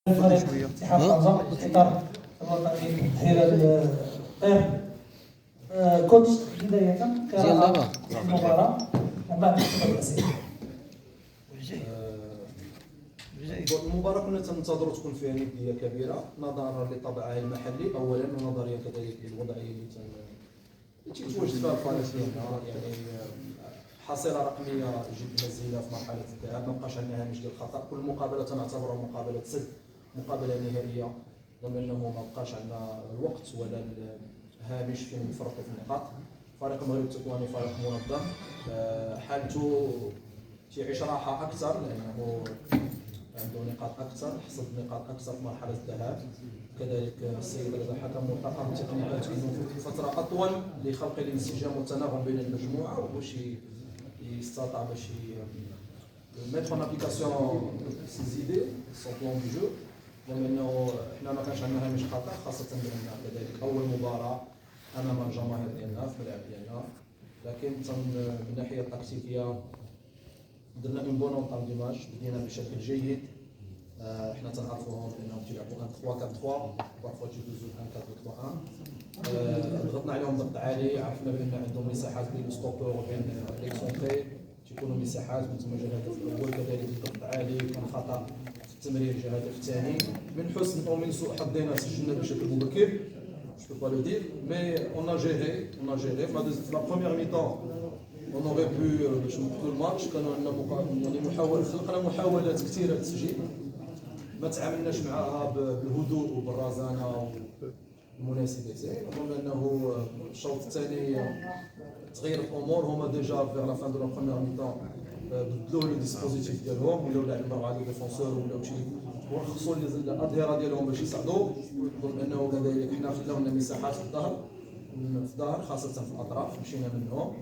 فريق اتحاد طنجة في اطار الوطني تحرير الطير. كوتش بداية قراءة المباراة ومن بعد ناخذ الأسئلة. المباراة كنا تنتظروا تكون فيها ندية كبيرة نظرا لطبعها المحلي أولا ونظرا كذلك للوضعية اللي تتواجد فيها الفريق ديالنا، يعني حصيلة رقمية جد مزينة في مرحلة الذهاب، ما بقاش عندنا هامش ديال الخطأ، كل مقابلة تنعتبرها مقابلة سد، مقابلة نهائية، رغم أنه ما بقاش عندنا الوقت ولا الهامش فين نفرطوا في النقاط. فريق المغرب التطواني فريق منظم، حالته تعيش راحة أكثر لأنه عنده نقاط اكثر، حصد نقاط اكثر في مرحله الذهاب. كذلك السيد رضا حكم والطاقم التقني كانوا في فتره اطول لخلق الانسجام والتناغم بين المجموعه وباش يستطيع باش mettre en application ses idées son plan du jeu، لانه احنا ما كانش عندنا هامش خطا، خاصه بان كذلك اول مباراه امام الجماهير ديالنا في الملعب ديالنا. لكن من الناحيه التكتيكيه درنا اون بون اونطام دي ماتش، بدينا بشكل جيد. احنا تنعرفوهم انهم تيلعبوا 1 3 4 3 بارفوا تيدوزو 1 4 3 1. ضغطنا عليهم ضغط عالي، عرفنا بان عندهم مساحات بين الستوبور وبين ليكسونتري، تيكونوا مساحات من ثم جا الهدف الاول. كذلك الضغط عالي، كان خطا في التمرير جا الهدف الثاني. من حسن او من سوء حظنا سجلنا بشكل مبكر، جو با لو دير، مي اون ا جيري في لا بروميير ميطون on aurait pu نشوفوا الماتش. كانوا عندنا يعني خلقنا محاولات كثيره للتسجيل، ما تعاملناش معها بالهدوء وبالرزانه والمناسبتين. اظن انه الشوط الثاني تغير الامور، هما ديجا في لا فان دو لا بروميير ميطون بدلوا لو ديسبوزيتيف ديالهم، ولاو لاعبين مع لي ديفونسور ولاو ورخصوا الاظهره ديالهم باش يصعدوا. اظن انه كذلك حنا خلاو لنا مساحات في الظهر خاصه في الاطراف مشينا منهم.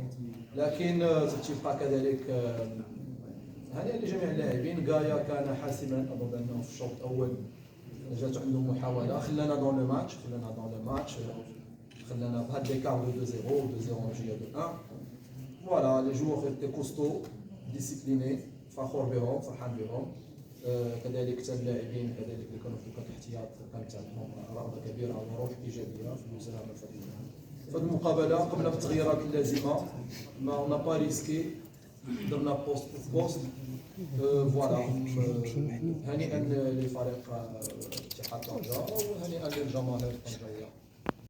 لكن تبقى كذلك هنيئا لجميع اللاعبين. غايا كان حاسما، اظن انه في الشوط الاول جات عنده محاوله خلانا دون لو ماتش، خلانا بهاد ليكار دو 2-0 مشينا دو 1. فوالا لي جوور ايتي كوستو ديسيبليني، فخور بهم فرحان بهم. كذلك حتى اللاعبين كذلك اللي كانوا في الاحتياط كانت عندهم رغبه كبيره وروح ايجابيه في المساهمه في هذه المقابله. قمنا بالتغييرات اللازمه، ما اون با ريسكي، درنا بوست فوالا. هنيئا لفريق اتحاد طنجة وهنيئا للجماهير الطنجاويه.